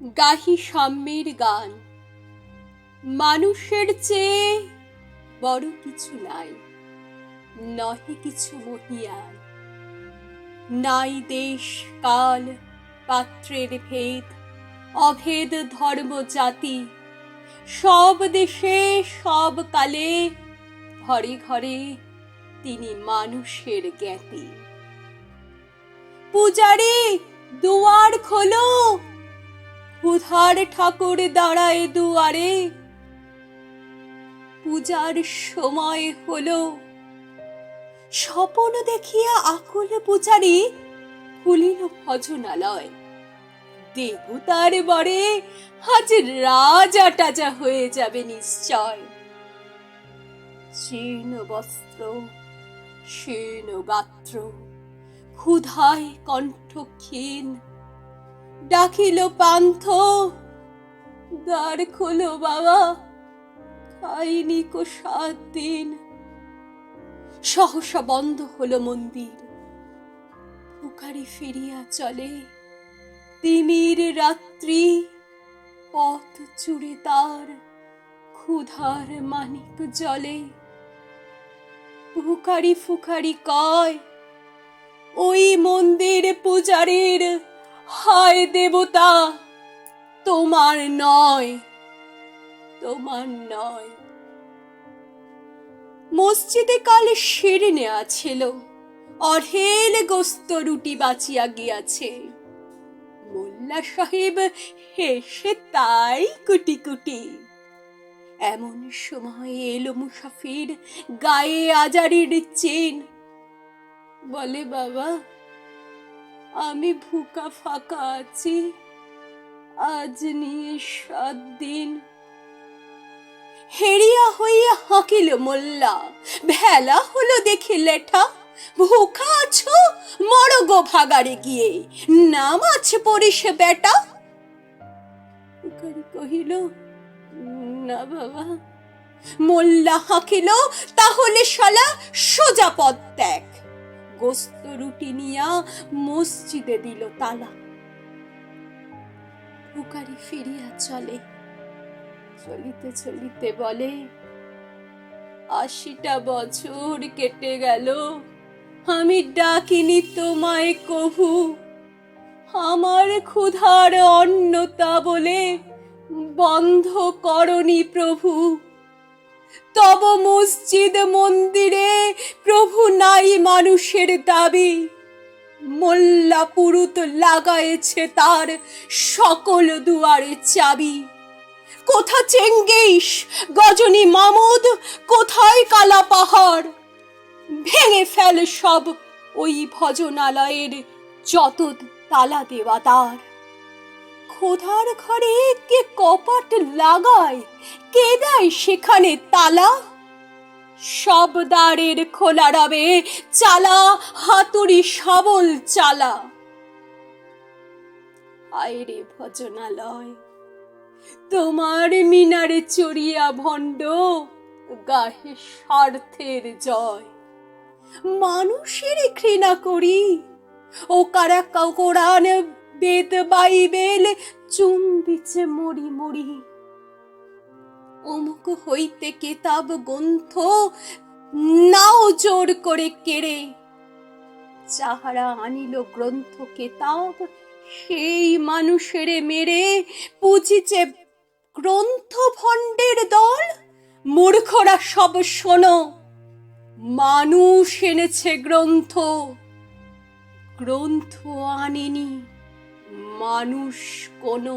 গাহি সাম্যের গান। মানুষের চেয়ে বড় কিছু নাই, নহে কিছু মহিয়ান। নাই দেশ কাল পাত্রের ভেদ, অভেদ ধর্ম জাতি। সব দেশে সব কালে ঘরে ঘরে তিনি মানুষের জ্ঞাতি। পূজারি দুয়ার খোলো, ক্ষুধার ঠাকুর দাঁড়ায় দুয়ারে। পূজার সময় হলো, স্বপন দেখিয়া আকুল পূজারি খুলিল ভজনালয়। দেবতার বরে আজ রাজা টাজা হয়ে যাবে নিশ্চয়। শীর্ণ বস্ত্র শীর্ণ গাত্র, ক্ষুধায় কণ্ঠ ক্ষীণ। ডাকিল পান্থ, দ্বার খোলো বাবা, খাইনি কো 7 দিন। সহসা বন্ধ হলো মন্দির। ভিখারি ফিরিয়া চলে, তিমির রাত্রি পথ চুড়ে তার ক্ষুধার মানিক জলে। ভিখারি ফুখারি কয়, ওই মন্দির পূজারীর, হায় দেবতা তোমার নয়, তোমার নয়। মসজিদে কাল শির নেয়া ছিল, অঢেল গোস্ত রুটি বাঁচিয়া গিয়াছে। মোল্লা সাহেব হেসে তাই কুটি কুটি। এমন সময় এলো মুসাফির, গায়ে আজারির চিন। বলে, বাবা আমি ভুকা ফাঁকা আছি, আজ নিয়ে 7 দিন। হেরিয়া হইয়া হাঁকিল মোল্লা, ভেলা হলো দেখে লেঠা। ভুখা আছো, মরো গো ভাগাড়ে গিয়ে, নামাজ পড়িস বেটা। ভিখারি কহিল, না বাবা। মোল্লা হাঁকিল, তাহলে শালা সোজা পথ দেখ। গোস্ত রুটি নিয়া মসজিদে দিল তালা। ভিখারি ফিরিয়া চলে, চলিতে চলিতে বলে, 80টা বছর কেটে গেল, আমি ডাকিনি তোমায় কভু। আমার ক্ষুধার অন্নতা বলে বন্ধ করনি প্রভু। তব মসজিদ মন্দিরে প্রভু নাই মানুষের দাবি। মোল্লা পুরুত লাগায়েছে তার সকল দুয়ারে চাবি। কোথা চেঙ্গিস গজনী মামুদ, কোথায় কালা পাহাড়। ভেঙে ফেল সব ওই ভজনালয়ের যত তালা দেওয়া দ্বার। খোদার ঘরে কে কপাট লাগায়, কে দেয় সেখানে তালা। সব দ্বারের খোলা রবে, চালা হাতুড়ি শাবল চালা। হায় রে ভজনালয়, তোমার মিনারে চড়িয়া ভণ্ড, গাহে স্বার্থের জয়। মানুষের ঘৃণা করি, ও কারা কোরআন বেদ বাইবেল চুম্বিছে মরি মরি। অমুক হইতে কেতাব গ্রন্থ নাও জোর করে কেড়ে। যাহারা আনিল গ্রন্থ কেতাব, সেই মানুষের মেরে পুজিছে গ্রন্থ ভণ্ডের দল। মূর্খরা সব শোনো, মানুষ এনেছে গ্রন্থ, গ্রন্থ আনেনি মানুষ কোনো।